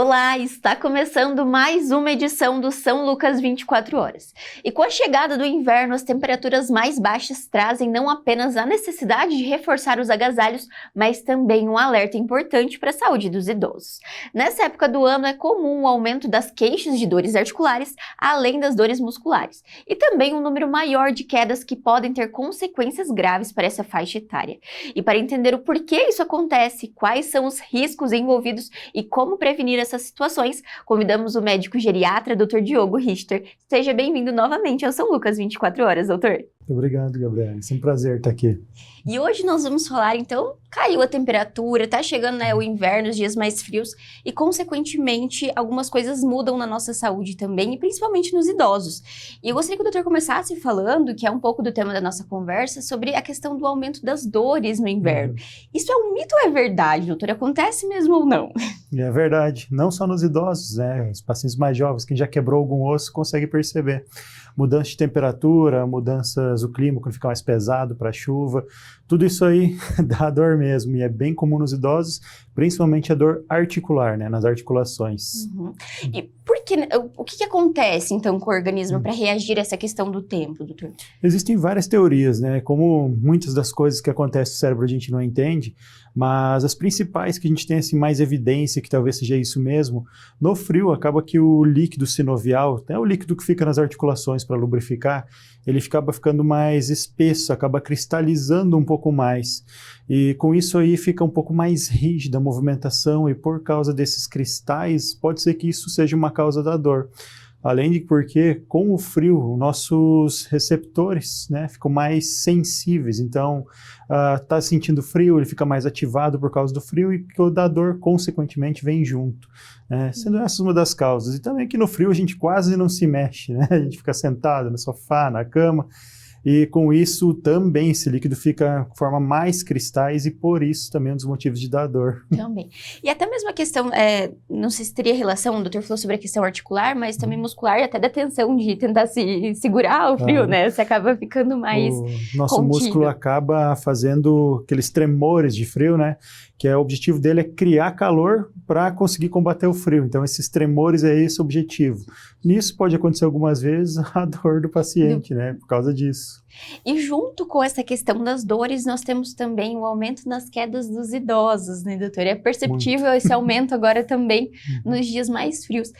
Olá, está começando mais uma edição do São Lucas 24 Horas. E com a chegada do inverno, as temperaturas mais baixas trazem não apenas a necessidade de reforçar os agasalhos, mas também um alerta importante para a saúde dos idosos. Nessa época do ano é comum o aumento das queixas de dores articulares, além das dores musculares, e também um número maior de quedas que podem ter consequências graves para essa faixa etária. E para entender o porquê isso acontece, quais são os riscos envolvidos e como prevenir essas situações, convidamos o médico geriatra, Dr. Diogo Richter. Seja bem-vindo novamente ao São Lucas 24 Horas, doutor. Muito obrigado, Gabriela. É um prazer estar aqui. E hoje nós vamos falar, então, caiu a temperatura, tá chegando, o inverno, os dias mais frios, e consequentemente algumas coisas mudam na nossa saúde também, e principalmente nos idosos. E eu gostaria que o doutor começasse falando, que é um pouco do tema da nossa conversa, sobre a questão do aumento das dores no inverno. Isso é um mito ou é verdade, doutor? Acontece mesmo ou não? É verdade, não só nos idosos, né? Os pacientes mais jovens, quem já quebrou algum osso consegue perceber. Mudança de temperatura, mudanças do clima, quando fica mais pesado para a chuva, tudo isso aí dá dor mesmo, e é bem comum nos idosos, principalmente a dor articular, né, nas articulações. E o que acontece, então, com o organismo para reagir a essa questão do tempo, doutor? Existem várias teorias, né, como muitas das coisas que acontecem no cérebro a gente não entende, mas as principais que a gente tem assim, mais evidência, que talvez seja isso mesmo, no frio acaba que o líquido sinovial, né, o líquido que fica nas articulações para lubrificar, ele acaba ficando mais espesso, acaba cristalizando um pouco mais. E com isso aí fica um pouco mais rígida a movimentação, e por causa desses cristais, pode ser que isso seja uma causa da dor. Além de porque, com o frio, nossos receptores, né, ficam mais sensíveis. Então, tá sentindo frio, ele fica mais ativado por causa do frio, e o da dor, consequentemente, vem junto. Sendo essa uma das causas. E também que no frio a gente quase não se mexe, né? A gente fica sentado no sofá, na cama. E com isso também esse líquido fica com forma mais cristais, e por isso também é um dos motivos de dar dor. Também. E até mesmo a questão, não sei se teria relação, o doutor falou sobre a questão articular, mas também muscular, e até da tensão de tentar se segurar o frio, né? Você acaba ficando mais O nosso contido. músculo acaba fazendo aqueles tremores de frio, né? Que o objetivo dele é criar calor para conseguir combater o frio. Então, esses tremores é esse o objetivo. Nisso pode acontecer algumas vezes a dor do paciente, né? Por causa disso. E junto com essa questão das dores, nós temos também o aumento nas quedas dos idosos, né, doutor? É perceptível esse aumento agora também nos dias mais frios.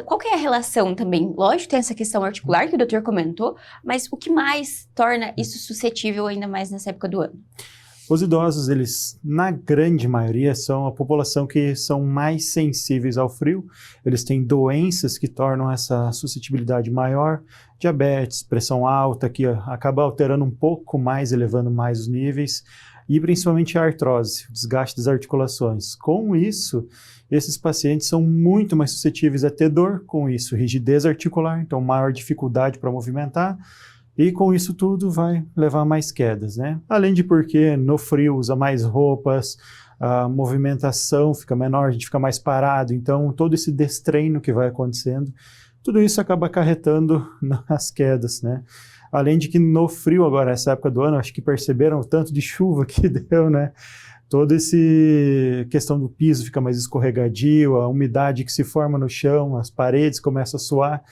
Qual que é a relação também? Lógico, tem essa questão articular que o doutor comentou, mas o que mais torna isso suscetível ainda mais nessa época do ano? Os idosos, eles, na grande maioria, são a população que são mais sensíveis ao frio. Eles têm doenças que tornam essa suscetibilidade maior, diabetes, pressão alta, que acaba alterando um pouco mais, elevando mais os níveis, e principalmente a artrose, o desgaste das articulações. Com isso, esses pacientes são muito mais suscetíveis a ter dor, com isso, rigidez articular, então maior dificuldade para movimentar. E com isso tudo vai levar a mais quedas, né? Além de porque no frio usa mais roupas, a movimentação fica menor, a gente fica mais parado, então todo esse destreino que vai acontecendo, tudo isso acaba acarretando nas quedas, né? Além de que no frio agora, essa época do ano, acho que perceberam o tanto de chuva que deu, né? Toda essa questão do piso fica mais escorregadio, a umidade que se forma no chão, as paredes começam a suar.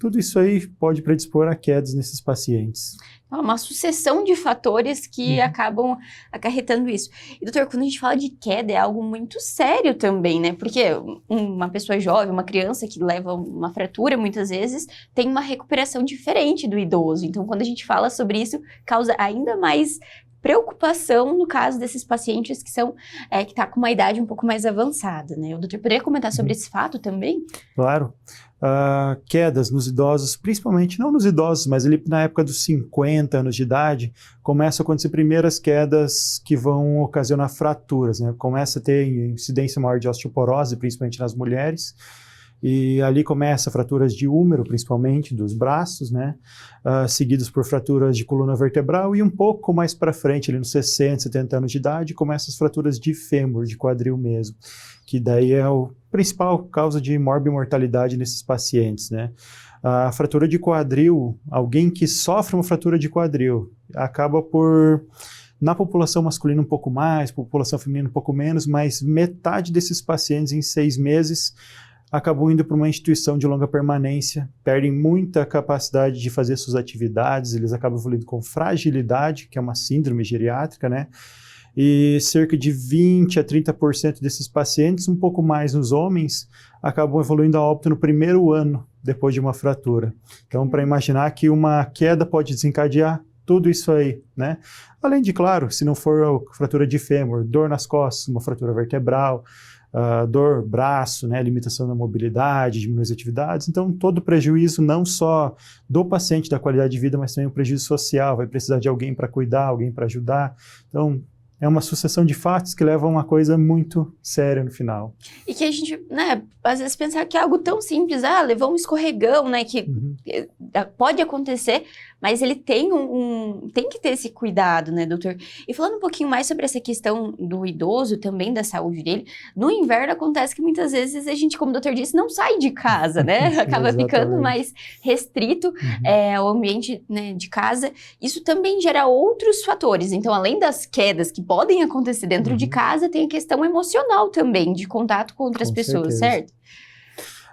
Tudo isso aí pode predispor a quedas nesses pacientes. É uma sucessão de fatores que acabam acarretando isso. E, doutor, quando a gente fala de queda, é algo muito sério também, né? Porque uma pessoa jovem, uma criança que leva uma fratura, muitas vezes, tem uma recuperação diferente do idoso. Então, quando a gente fala sobre isso, causa ainda mais preocupação no caso desses pacientes que são que tá com uma idade um pouco mais avançada, né? O doutor poderia comentar sobre esse fato também? Claro. Quedas nos idosos, principalmente não nos idosos, mas ali na época dos 50 anos de idade, começam a acontecer primeiras quedas que vão ocasionar fraturas, né? Começa a ter incidência maior de osteoporose, principalmente nas mulheres. E ali começa fraturas de úmero, principalmente dos braços, né? Seguidas por fraturas de coluna vertebral, e um pouco mais para frente, ali nos 60, 70 anos de idade, começam as fraturas de fêmur, de quadril mesmo, que daí é a principal causa de morbimortalidade nesses pacientes, né? A fratura de quadril, alguém que sofre uma fratura de quadril, acaba por Na população masculina um pouco mais, população feminina um pouco menos, mas metade desses pacientes em 6 meses acabam indo para uma instituição de longa permanência, perdem muita capacidade de fazer suas atividades, eles acabam evoluindo com fragilidade, que é uma síndrome geriátrica, né? E cerca de 20 a 30% desses pacientes, um pouco mais nos homens, acabam evoluindo a óbito no primeiro ano depois de uma fratura. Então, para imaginar que uma queda pode desencadear tudo isso aí, né? Além de, claro, se não for fratura de fêmur, dor nas costas, uma fratura vertebral, dor braço, né, limitação da mobilidade, diminuição de atividades, então todo prejuízo não só do paciente, da qualidade de vida, mas também o prejuízo social, vai precisar de alguém para cuidar, alguém para ajudar, então é uma sucessão de fatos que leva a uma coisa muito séria no final. E que a gente, né, às vezes pensar que é algo tão simples, levou um escorregão, né, que pode acontecer, mas ele tem tem que ter esse cuidado, né, doutor? E falando um pouquinho mais sobre essa questão do idoso, também da saúde dele, no inverno acontece que muitas vezes a gente, como o doutor disse, não sai de casa, né? Acaba ficando mais restrito ao ambiente, né, de casa. Isso também gera outros fatores. Então, além das quedas que podem acontecer dentro de casa, tem a questão emocional também, de contato com outras pessoas, certo?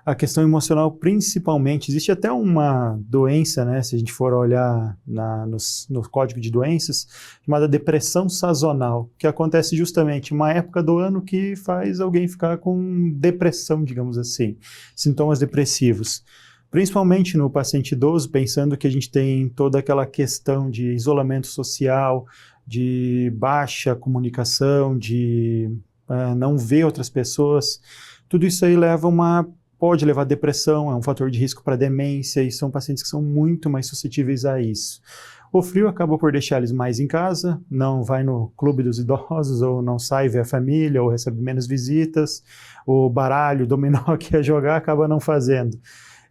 A questão emocional, principalmente, existe até uma doença, né, se a gente for olhar no código de doenças, chamada depressão sazonal, que acontece justamente uma época do ano que faz alguém ficar com depressão, digamos assim, sintomas depressivos. Principalmente no paciente idoso, pensando que a gente tem toda aquela questão de isolamento social, de baixa comunicação, de não ver outras pessoas, tudo isso aí pode levar a depressão, é um fator de risco para demência, e são pacientes que são muito mais suscetíveis a isso. O frio acaba por deixar eles mais em casa, não vai no clube dos idosos, ou não sai ver a família, ou recebe menos visitas, o baralho, o dominó que ia jogar, acaba não fazendo.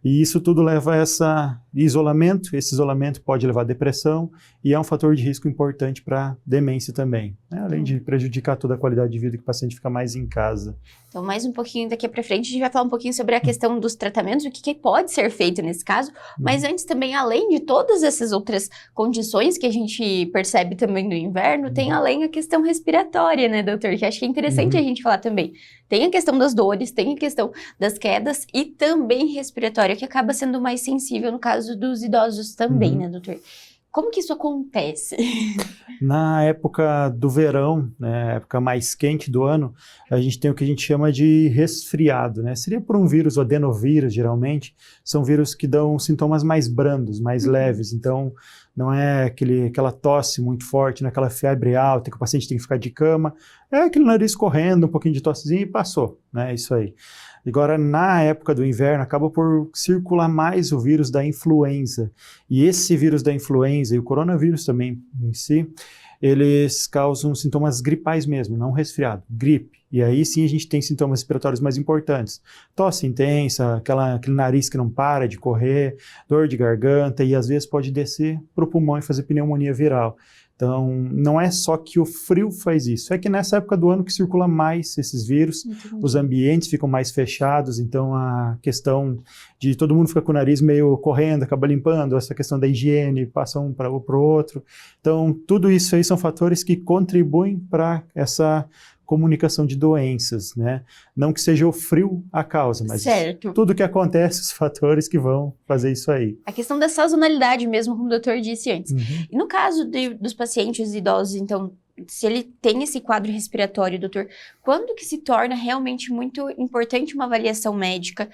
E isso tudo leva a esse isolamento pode levar a depressão, e é um fator de risco importante para demência também, né? Além de prejudicar toda a qualidade de vida que o paciente fica mais em casa. Então, mais um pouquinho daqui para frente, a gente vai falar um pouquinho sobre a questão dos tratamentos, o que pode ser feito nesse caso, mas antes também, além de todas essas outras condições que a gente percebe também no inverno, tem além a questão respiratória, né, doutor? Que acho que é interessante a gente falar também. Tem a questão das dores, tem a questão das quedas e também respiratória, que acaba sendo mais sensível no caso dos idosos também, né, doutor? Como que isso acontece? Na época do verão, né, época mais quente do ano, a gente tem o que a gente chama de resfriado, né? Seria por um vírus, o adenovírus, geralmente, são vírus que dão sintomas mais brandos, mais leves, então não é aquela tosse muito forte, não é aquela febre alta que o paciente tem que ficar de cama, é aquele nariz correndo, um pouquinho de tossezinha e passou, né? Isso aí. Agora, na época do inverno, acaba por circular mais o vírus da influenza. E esse vírus da influenza e o coronavírus também em si, eles causam sintomas gripais mesmo, não resfriado, gripe. E aí sim a gente tem sintomas respiratórios mais importantes. Tosse intensa, aquele nariz que não para de correr, dor de garganta e às vezes pode descer para o pulmão e fazer pneumonia viral. Então, não é só que o frio faz isso, é que nessa época do ano que circula mais esses vírus, os ambientes ficam mais fechados, então a questão de todo mundo ficar com o nariz meio correndo, acaba limpando, essa questão da higiene, passa um para o outro. Então, tudo isso aí são fatores que contribuem para essa comunicação de doenças, né? Não que seja o frio a causa, mas tudo que acontece, os fatores que vão fazer isso aí. A questão da sazonalidade mesmo, como o doutor disse antes. E no caso dos pacientes idosos, então, se ele tem esse quadro respiratório, doutor, quando que se torna realmente muito importante uma avaliação médica?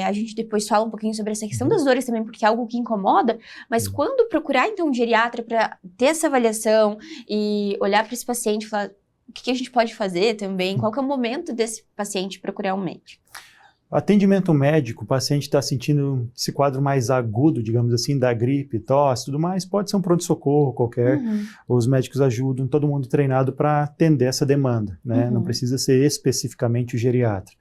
A gente depois fala um pouquinho sobre essa questão das dores também, porque é algo que incomoda, mas quando procurar, então, um geriatra para ter essa avaliação e olhar para esse paciente e falar o que a gente pode fazer também, qual que é o momento desse paciente procurar um médico? Atendimento médico, o paciente está sentindo esse quadro mais agudo, digamos assim, da gripe, tosse, tudo mais, pode ser um pronto-socorro qualquer, os médicos ajudam, todo mundo treinado para atender essa demanda, né? Não precisa ser especificamente o geriatra.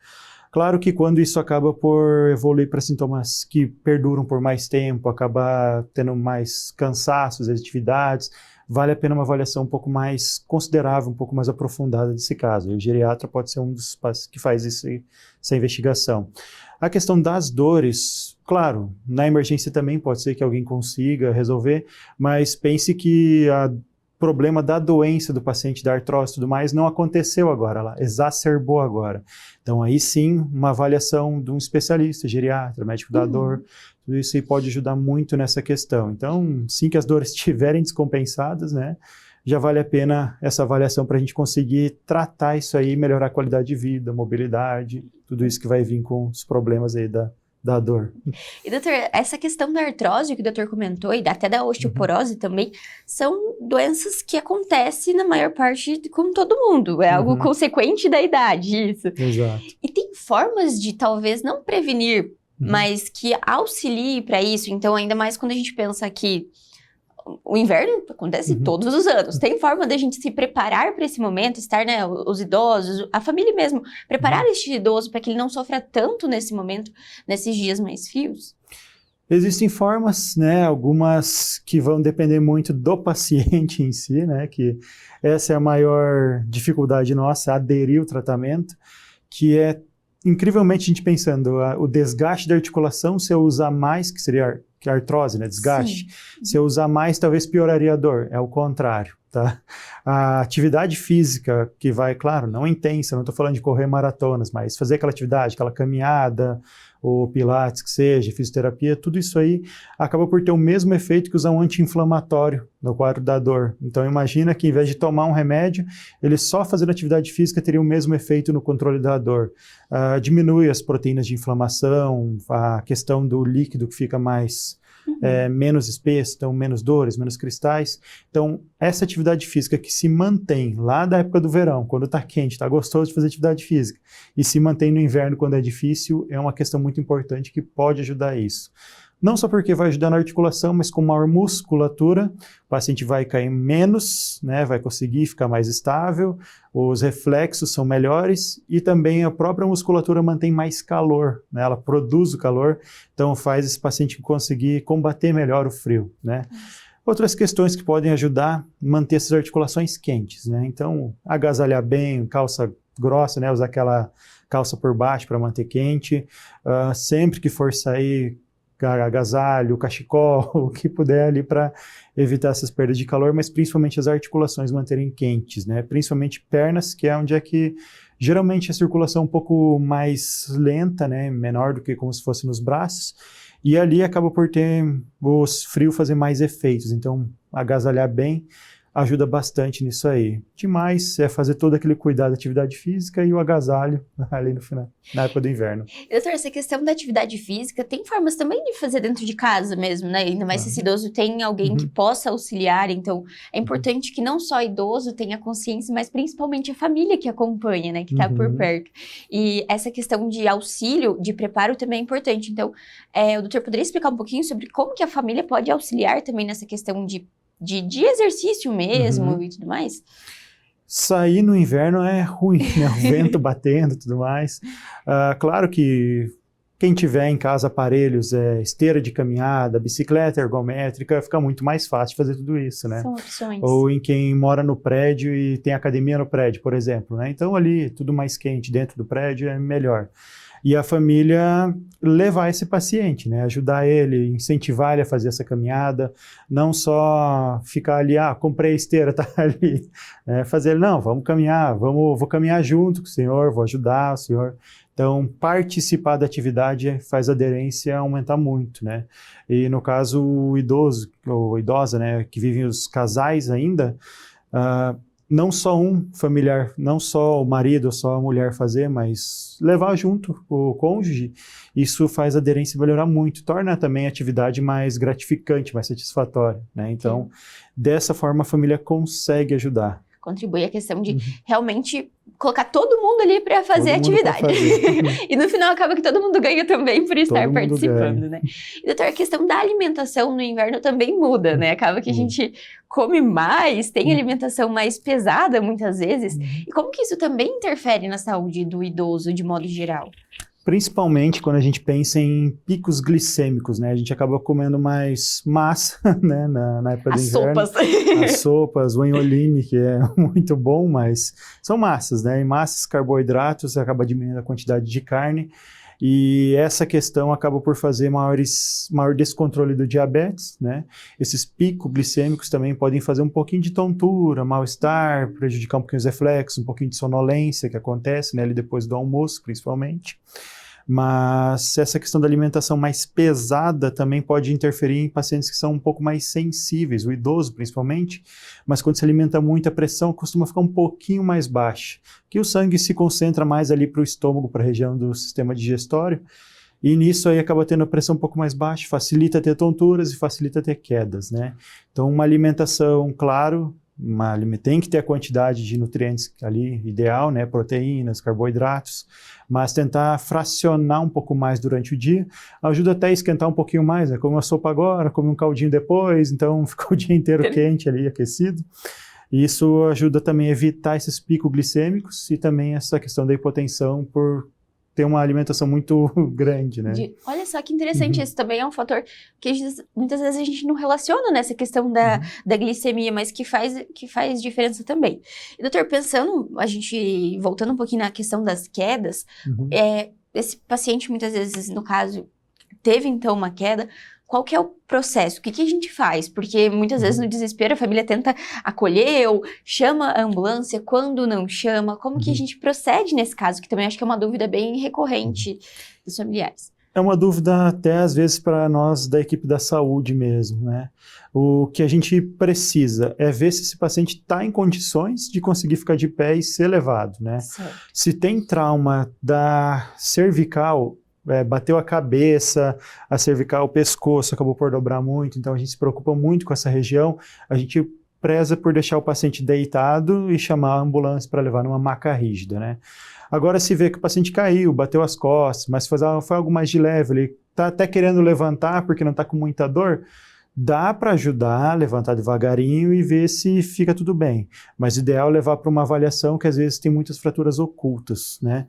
Claro que quando isso acaba por evoluir para sintomas que perduram por mais tempo, acaba tendo mais cansaços, atividades, vale a pena uma avaliação um pouco mais considerável, um pouco mais aprofundada desse caso. E o geriatra pode ser um dos que faz essa investigação. A questão das dores, claro, na emergência também pode ser que alguém consiga resolver, mas pense que problema da doença do paciente, da artrose e tudo mais, não aconteceu agora, ela exacerbou agora. Então, aí sim, uma avaliação de um especialista, geriatra, médico da dor, tudo isso aí pode ajudar muito nessa questão. Então, sim que as dores estiverem descompensadas, né, já vale a pena essa avaliação para a gente conseguir tratar isso aí, melhorar a qualidade de vida, mobilidade, tudo isso que vai vir com os problemas aí da dor. E, doutor, essa questão da artrose que o doutor comentou, e até da osteoporose também, são doenças que acontecem na maior parte com todo mundo. É algo consequente da idade, isso. Exato. E tem formas de talvez não prevenir, mas que auxiliem para isso. Então, ainda mais quando a gente pensa que o inverno acontece todos os anos. Tem forma da gente se preparar para esse momento, estar, né, os idosos, a família mesmo, preparar este idoso para que ele não sofra tanto nesse momento, nesses dias mais frios? Existem formas, né, algumas que vão depender muito do paciente em si, né, que essa é a maior dificuldade nossa, aderir ao tratamento, que é, incrivelmente, a gente pensando, o desgaste da articulação, se eu usar mais, que seria que a artrose, né, desgaste, se eu usar mais, talvez pioraria a dor, é o contrário, tá? A atividade física, que vai, claro, não intensa, não estou falando de correr maratonas, mas fazer aquela atividade, aquela caminhada, ou pilates, que seja, fisioterapia, tudo isso aí acaba por ter o mesmo efeito que usar um anti-inflamatório no quadro da dor. Então imagina que, em vez de tomar um remédio, ele só fazendo atividade física teria o mesmo efeito no controle da dor. Diminui as proteínas de inflamação, a questão do líquido que fica mais menos espesso, então menos dores, menos cristais. Então, essa atividade física que se mantém lá da época do verão, quando está quente, está gostoso de fazer atividade física, e se mantém no inverno quando é difícil, é uma questão muito importante que pode ajudar isso. Não só porque vai ajudar na articulação, mas com maior musculatura, o paciente vai cair menos, né, vai conseguir ficar mais estável, os reflexos são melhores e também a própria musculatura mantém mais calor, né, ela produz o calor, então faz esse paciente conseguir combater melhor o frio, né. Outras questões que podem ajudar a manter essas articulações quentes, né, então agasalhar bem, calça grossa, né, usar aquela calça por baixo para manter quente, sempre que for sair, agasalho, cachecol, o que puder ali para evitar essas perdas de calor, mas principalmente as articulações manterem quentes, né? Principalmente pernas, que é onde é que geralmente a circulação é um pouco mais lenta, né? Menor do que como se fosse nos braços, e ali acaba por ter o frio fazer mais efeitos, então agasalhar bem ajuda bastante nisso aí. Demais é fazer todo aquele cuidado da atividade física e o agasalho ali no final, na época do inverno. Doutor, essa questão da atividade física, tem formas também de fazer dentro de casa mesmo, né? Ainda mais se esse idoso tem alguém que possa auxiliar, então é importante que não só o idoso tenha consciência, mas principalmente a família que acompanha, né? Que está por perto. E essa questão de auxílio, de preparo também é importante. Então, o doutor poderia explicar um pouquinho sobre como que a família pode auxiliar também nessa questão de exercício mesmo e tudo mais? Sair no inverno é ruim, né? O vento batendo e tudo mais. Claro que quem tiver em casa aparelhos, esteira de caminhada, bicicleta ergométrica, fica muito mais fácil de fazer tudo isso, né? São opções. Ou em quem mora no prédio e tem academia no prédio, por exemplo, né? Então ali, tudo mais quente dentro do prédio é melhor. E a família levar esse paciente, né? Ajudar ele, incentivar ele a fazer essa caminhada, não só ficar ali, comprei a esteira, tá ali. Fazer ele, não, vamos caminhar, vou caminhar junto com o senhor, vou ajudar o senhor. Então, participar da atividade faz a aderência aumentar muito, né? E no caso, o idoso ou idosa, né, que vivem os casais ainda, não só um familiar, não só o marido ou só a mulher fazer, mas levar junto o cônjuge, isso faz a aderência melhorar muito, torna também a atividade mais gratificante, mais satisfatória, né? Então, dessa forma a família consegue ajudar. Contribui a questão de realmente colocar todo mundo ali para fazer a atividade. E no final acaba que todo mundo ganha também por estar participando, né? E, doutor, a questão da alimentação no inverno também muda, né? Acaba que a gente come mais, tem alimentação mais pesada muitas vezes. E como que isso também interfere na saúde do idoso de modo geral? Principalmente quando a gente pensa em picos glicêmicos, né? A gente acaba comendo mais massa, né? Na época do inverno. As sopas, o enholine, que é muito bom, mas são massas, né? E massas, carboidratos, acaba diminuindo a quantidade de carne. E essa questão acaba por fazer maior descontrole do diabetes, né? Esses picos glicêmicos também podem fazer um pouquinho de tontura, mal-estar, prejudicar um pouquinho os reflexos, um pouquinho de sonolência que acontece, né, ali depois do almoço, principalmente. Mas essa questão da alimentação mais pesada também pode interferir em pacientes que são um pouco mais sensíveis, o idoso principalmente, mas quando se alimenta muito, a pressão costuma ficar um pouquinho mais baixa, que o sangue se concentra mais ali para o estômago, para a região do sistema digestório, e nisso aí acaba tendo a pressão um pouco mais baixa, facilita ter tonturas e facilita ter quedas, né? Então uma alimentação, claro, tem que ter a quantidade de nutrientes ali ideal, né? Proteínas, carboidratos, mas tentar fracionar um pouco mais durante o dia, ajuda até a esquentar um pouquinho mais, né? Come uma sopa agora, come um caldinho depois, então fica o dia inteiro quente ali, aquecido. E isso ajuda também a evitar esses picos glicêmicos e também essa questão da hipotensão por ter uma alimentação muito grande, né? Olha só que interessante, isso também é um fator que muitas vezes a gente não relaciona nessa questão da glicemia, mas que faz diferença também. E, doutor, voltando um pouquinho na questão das quedas, esse paciente muitas vezes, no caso, teve então uma queda, qual que é o processo? O que a gente faz? Porque muitas vezes no desespero a família tenta acolher ou chama a ambulância, quando não chama, como que a gente procede nesse caso? Que também acho que é uma dúvida bem recorrente dos familiares. É uma dúvida até às vezes para nós da equipe da saúde mesmo, né? O que a gente precisa é ver se esse paciente está em condições de conseguir ficar de pé e ser levado, né? Certo. Se tem trauma da cervical, bateu a cabeça, a cervical, o pescoço acabou por dobrar muito, então a gente se preocupa muito com essa região, a gente preza por deixar o paciente deitado e chamar a ambulância para levar numa maca rígida, né? Agora, se vê que o paciente caiu, bateu as costas, mas foi algo mais de leve, ele está até querendo levantar porque não está com muita dor, dá para ajudar a levantar devagarinho e ver se fica tudo bem. Mas o ideal é levar para uma avaliação que às vezes tem muitas fraturas ocultas, né?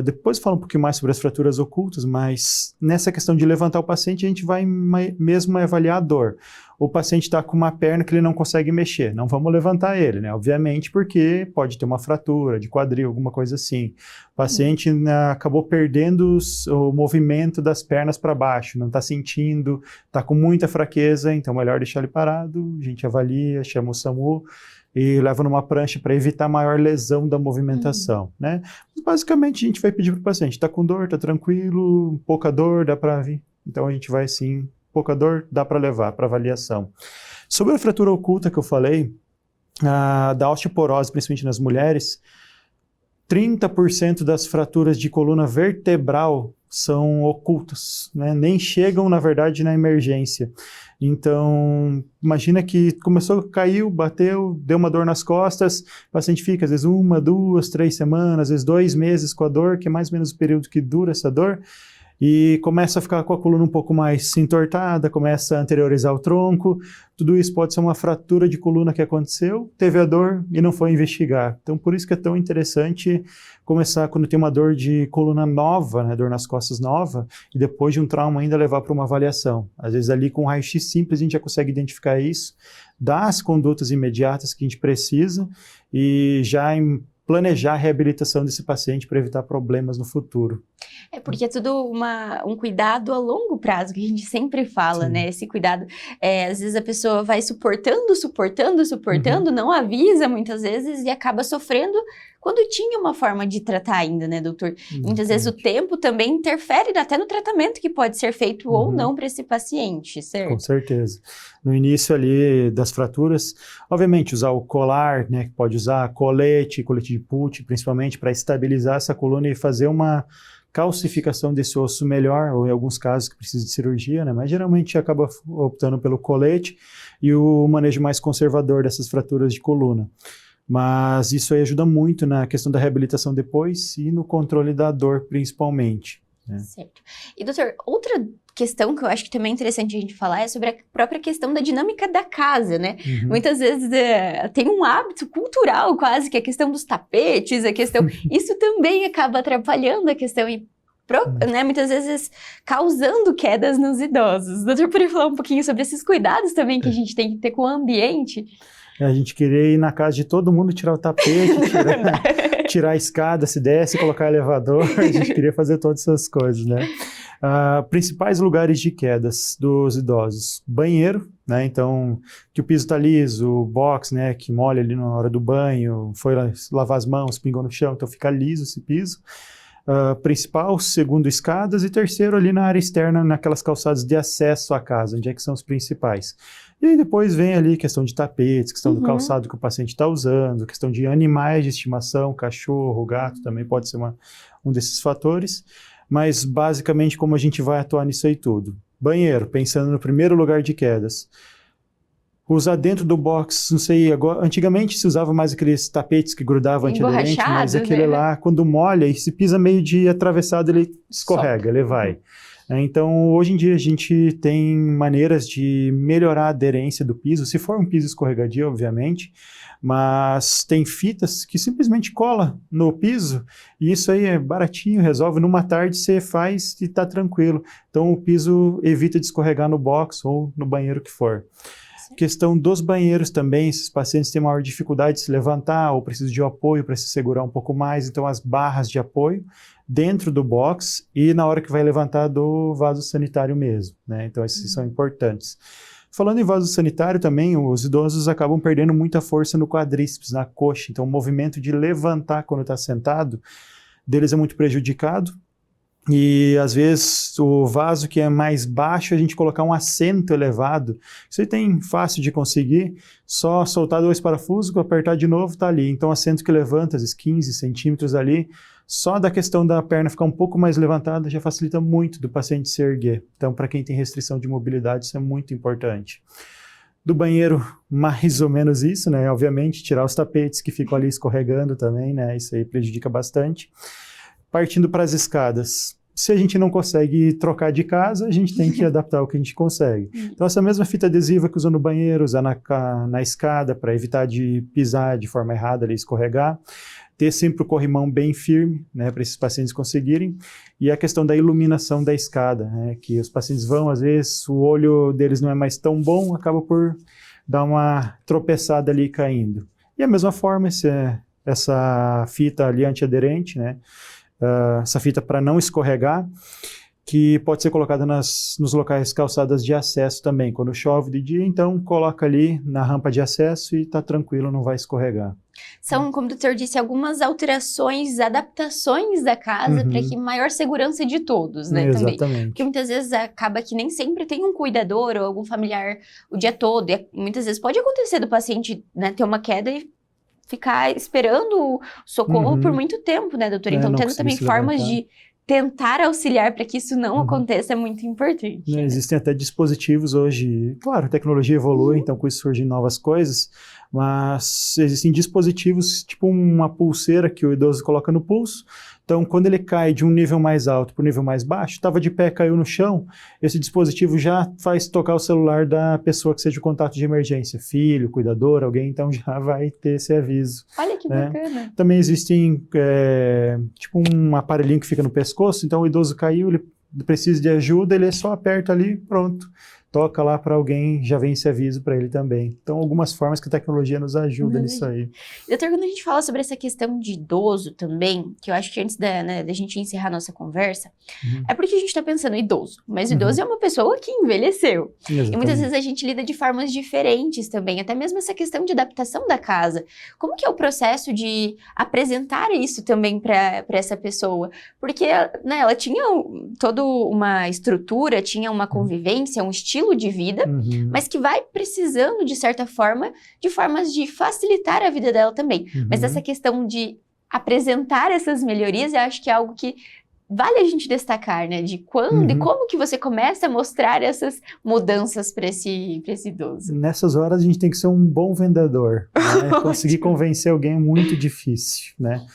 Depois falo um pouquinho mais sobre as fraturas ocultas, mas nessa questão de levantar o paciente, a gente vai mesmo avaliar a dor. O paciente está com uma perna que ele não consegue mexer, não vamos levantar ele, né? Obviamente, porque pode ter uma fratura de quadril, alguma coisa assim. O paciente acabou perdendo o movimento das pernas para baixo, não está sentindo, está com muita fraqueza, então é melhor deixar ele parado, a gente avalia, chama o SAMU e leva numa prancha para evitar maior lesão da movimentação, né? Mas, basicamente, a gente vai pedir para o paciente, está com dor, está tranquilo, pouca dor, dá para vir. Então a gente vai sim, pouca dor, dá para levar para avaliação. Sobre a fratura oculta que eu falei, da osteoporose, principalmente nas mulheres, 30% das fraturas de coluna vertebral são ocultas, né? Nem chegam, na verdade, na emergência. Então, imagina que começou, caiu, bateu, deu uma dor nas costas, o paciente fica, às vezes, 1, 2, 3 semanas, às vezes 2 meses com a dor, que é mais ou menos o período que dura essa dor, e começa a ficar com a coluna um pouco mais entortada, começa a anteriorizar o tronco. Tudo isso pode ser uma fratura de coluna que aconteceu, teve a dor e não foi investigar. Então, por isso que é tão interessante começar quando tem uma dor de coluna nova, né, dor nas costas nova, e depois de um trauma ainda levar para uma avaliação. Às vezes ali com um raio-x simples a gente já consegue identificar isso, dar as condutas imediatas que a gente precisa e já planejar a reabilitação desse paciente para evitar problemas no futuro. É porque é tudo um cuidado a longo prazo, que a gente sempre fala, né? Esse cuidado, às vezes a pessoa vai suportando, não avisa muitas vezes e acaba sofrendo quando tinha uma forma de tratar ainda, né, doutor? Muitas vezes o tempo também interfere até no tratamento que pode ser feito ou não para esse paciente, certo? Com certeza. No início ali das fraturas, obviamente usar o colar, né, que pode usar colete de put, principalmente para estabilizar essa coluna e fazer uma calcificação desse osso melhor, ou em alguns casos que precisa de cirurgia, né? Mas geralmente acaba optando pelo colete e o manejo mais conservador dessas fraturas de coluna. Mas isso aí ajuda muito na questão da reabilitação depois e no controle da dor, principalmente, né? Certo. E, doutor, outra questão que eu acho que também é interessante a gente falar é sobre a própria questão da dinâmica da casa, né? Muitas vezes tem um hábito cultural quase, que é a questão dos tapetes, isso também acaba atrapalhando a questão e né, muitas vezes causando quedas nos idosos. O doutor poderia falar um pouquinho sobre esses cuidados também que a gente tem que ter com o ambiente? A gente querer ir na casa de todo mundo, tirar o tapete, tirar a escada, se desce, colocar elevador, a gente queria fazer todas essas coisas, né? Principais lugares de quedas dos idosos: banheiro, né? Então, que o piso está liso, box, né? Que molha ali na hora do banho, foi lavar as mãos, pingou no chão, então fica liso esse piso. Principal, segundo, escadas, e terceiro ali na área externa, naquelas calçadas de acesso à casa, onde é que são os principais. E aí depois vem ali questão de tapetes, questão do calçado que o paciente está usando, questão de animais de estimação, cachorro, gato, também pode ser um desses fatores. Mas basicamente como a gente vai atuar nisso aí tudo? Banheiro, pensando no primeiro lugar de quedas. Usar dentro do box, não sei, agora, antigamente se usava mais aqueles tapetes que grudavam antiaderente, mas aquele lá, quando molha e se pisa meio de atravessado, ele escorrega, ele vai. Então, hoje em dia a gente tem maneiras de melhorar a aderência do piso, se for um piso escorregadio, obviamente, mas tem fitas que simplesmente cola no piso, e isso aí é baratinho, resolve, numa tarde você faz e tá tranquilo. Então o piso evita de escorregar no box ou no banheiro que for. Questão dos banheiros também, esses pacientes têm maior dificuldade de se levantar ou precisam de apoio para se segurar um pouco mais, então as barras de apoio dentro do box e na hora que vai levantar do vaso sanitário mesmo, né? Então esses são importantes. Falando em vaso sanitário também, os idosos acabam perdendo muita força no quadríceps, na coxa, então o movimento de levantar quando está sentado deles é muito prejudicado. E às vezes o vaso que é mais baixo, a gente colocar um assento elevado, isso aí tem fácil de conseguir, só soltar 2 parafusos, apertar de novo, tá ali. Então assento que levanta, às vezes 15 centímetros ali, só da questão da perna ficar um pouco mais levantada já facilita muito do paciente se erguer. Então para quem tem restrição de mobilidade isso é muito importante. Do banheiro, mais ou menos isso, né? Obviamente tirar os tapetes que ficam ali escorregando também, né? Isso aí prejudica bastante. Partindo para as escadas, se a gente não consegue trocar de casa, a gente tem que adaptar o que a gente consegue. Então essa mesma fita adesiva que usa no banheiro, usar na escada para evitar de pisar de forma errada, ali, escorregar. Ter sempre o corrimão bem firme, né, para esses pacientes conseguirem. E a questão da iluminação da escada, né, que os pacientes vão, às vezes, o olho deles não é mais tão bom, acaba por dar uma tropeçada ali caindo. E a mesma forma, essa fita ali antiaderente, né, essa fita para não escorregar, que pode ser colocada nos locais calçadas de acesso também. Quando chove de dia, então coloca ali na rampa de acesso e está tranquilo, não vai escorregar. São, como o doutor disse, algumas alterações, adaptações da casa para que maior segurança de todos, né? Exatamente. Também. Porque muitas vezes acaba que nem sempre tem um cuidador ou algum familiar o dia todo. E muitas vezes pode acontecer do paciente, né, ter uma queda e ficar esperando o socorro por muito tempo, né, doutor? Então, tendo também formas de tentar auxiliar para que isso não aconteça é muito importante. Né? Existem até dispositivos hoje, claro, a tecnologia evolui, então com isso surgem novas coisas, mas existem dispositivos, tipo uma pulseira que o idoso coloca no pulso, então quando ele cai de um nível mais alto para um nível mais baixo, estava de pé, caiu no chão, esse dispositivo já faz tocar o celular da pessoa que seja o contato de emergência, filho, cuidador, alguém, então já vai ter esse aviso. Olha que bacana. Também existem, tipo um aparelhinho que fica no pescoço, então o idoso caiu, ele precisa de ajuda, ele só aperta ali, pronto. Toca lá para alguém, já vem esse aviso para ele também. Então, algumas formas que a tecnologia nos ajuda nisso aí. Doutor, quando a gente fala sobre essa questão de idoso também, que eu acho que antes da gente encerrar a nossa conversa, é porque a gente está pensando idoso, mas o idoso é uma pessoa que envelheceu. Exatamente. E muitas vezes a gente lida de formas diferentes também, até mesmo essa questão de adaptação da casa. Como que é o processo de apresentar isso também para essa pessoa? Porque, né, ela tinha toda uma estrutura, tinha uma convivência, um estilo de vida, mas que vai precisando, de certa forma, de formas de facilitar a vida dela também. Mas essa questão de apresentar essas melhorias, eu acho que é algo que vale a gente destacar, né? De quando e como que você começa a mostrar essas mudanças para esse idoso. Nessas horas a gente tem que ser um bom vendedor, né? Conseguir convencer alguém é muito difícil, né?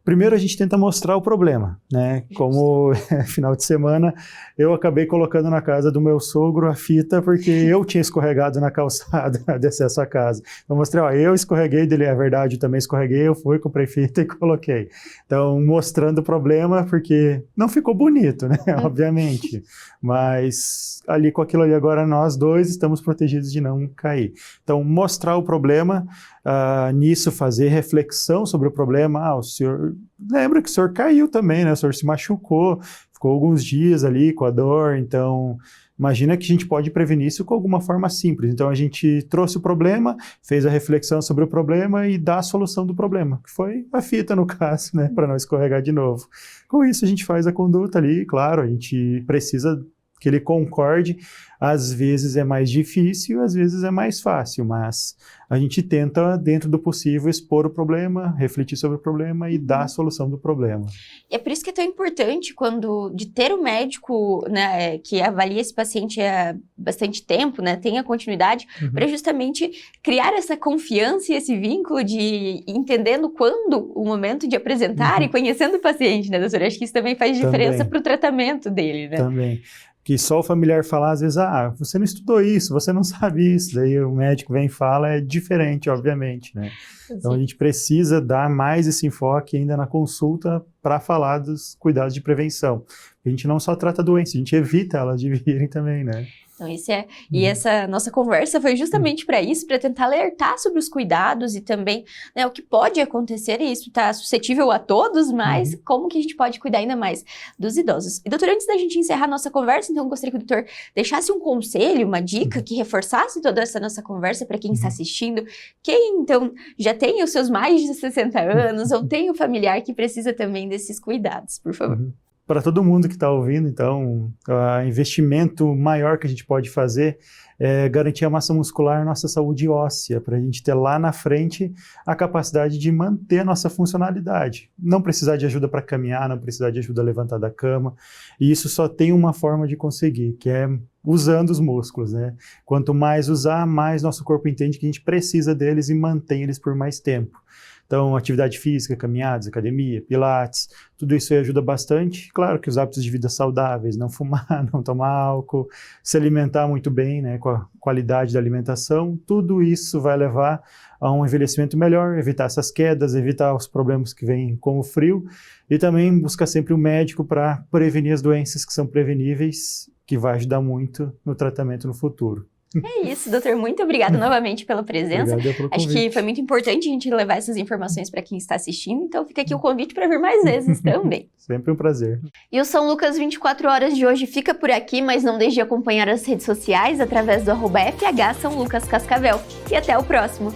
Primeiro a gente tenta mostrar o problema, né? Como final de semana eu acabei colocando na casa do meu sogro a fita porque eu tinha escorregado na calçada de acesso à casa. Eu mostrei, ó, eu escorreguei, dele é verdade, eu também escorreguei, eu fui, comprei fita e coloquei. Então, mostrando o problema porque não ficou bonito, né? Obviamente. Mas ali com aquilo ali agora nós dois estamos protegidos de não cair. Então, mostrar o problema, nisso fazer reflexão sobre o problema. O senhor lembra que o senhor caiu também, né? O senhor se machucou, ficou alguns dias ali com a dor, então imagina que a gente pode prevenir isso com alguma forma simples. Então a gente trouxe o problema, fez a reflexão sobre o problema e dá a solução do problema, que foi a fita no caso, né? Para não escorregar de novo. Com isso a gente faz a conduta ali, claro, a gente precisa que ele concorde, às vezes é mais difícil, às vezes é mais fácil, mas a gente tenta, dentro do possível, expor o problema, refletir sobre o problema e dar a solução do problema. E é por isso que é tão importante de ter um médico, né, que avalia esse paciente há bastante tempo, né, tenha continuidade, para justamente criar essa confiança e esse vínculo de entendendo quando o momento de apresentar e conhecendo o paciente, né, doutora? Acho que isso também faz diferença para o tratamento dele, né? Também. Que só o familiar falar, às vezes, você não estudou isso, você não sabe isso. Daí o médico vem e fala, é diferente, obviamente, né? Então a gente precisa dar mais esse enfoque ainda na consulta para falar dos cuidados de prevenção. A gente não só trata a doença, a gente evita elas de virem também, né? Então, e essa nossa conversa foi justamente para isso, para tentar alertar sobre os cuidados e também, né, o que pode acontecer, e isso está suscetível a todos, mas como que a gente pode cuidar ainda mais dos idosos. E, doutor, antes da gente encerrar a nossa conversa, então, eu gostaria que o doutor deixasse um conselho, uma dica que reforçasse toda essa nossa conversa para quem está assistindo. Quem, então, já tem os seus mais de 60 anos ou tem um familiar que precisa também desses cuidados, por favor. Para todo mundo que está ouvindo, então, o investimento maior que a gente pode fazer é garantir a massa muscular e nossa saúde óssea, para a gente ter lá na frente a capacidade de manter a nossa funcionalidade. Não precisar de ajuda para caminhar, não precisar de ajuda a levantar da cama, e isso só tem uma forma de conseguir, que é usando os músculos, né? Quanto mais usar, mais nosso corpo entende que a gente precisa deles e mantém eles por mais tempo. Então, atividade física, caminhadas, academia, pilates, tudo isso aí ajuda bastante. Claro que os hábitos de vida saudáveis, não fumar, não tomar álcool, se alimentar muito bem, né, com a qualidade da alimentação, tudo isso vai levar a um envelhecimento melhor, evitar essas quedas, evitar os problemas que vêm com o frio e também buscar sempre o médico para prevenir as doenças que são preveníveis, que vai ajudar muito no tratamento no futuro. É isso, doutor. Muito obrigada novamente pela presença. Pelo Acho que foi muito importante a gente levar essas informações para quem está assistindo, então fica aqui o convite para vir mais vezes também. Sempre um prazer. E o São Lucas 24 Horas de hoje fica por aqui, mas não deixe de acompanhar as redes sociais através do @FH São Lucas Cascavel. E até o próximo!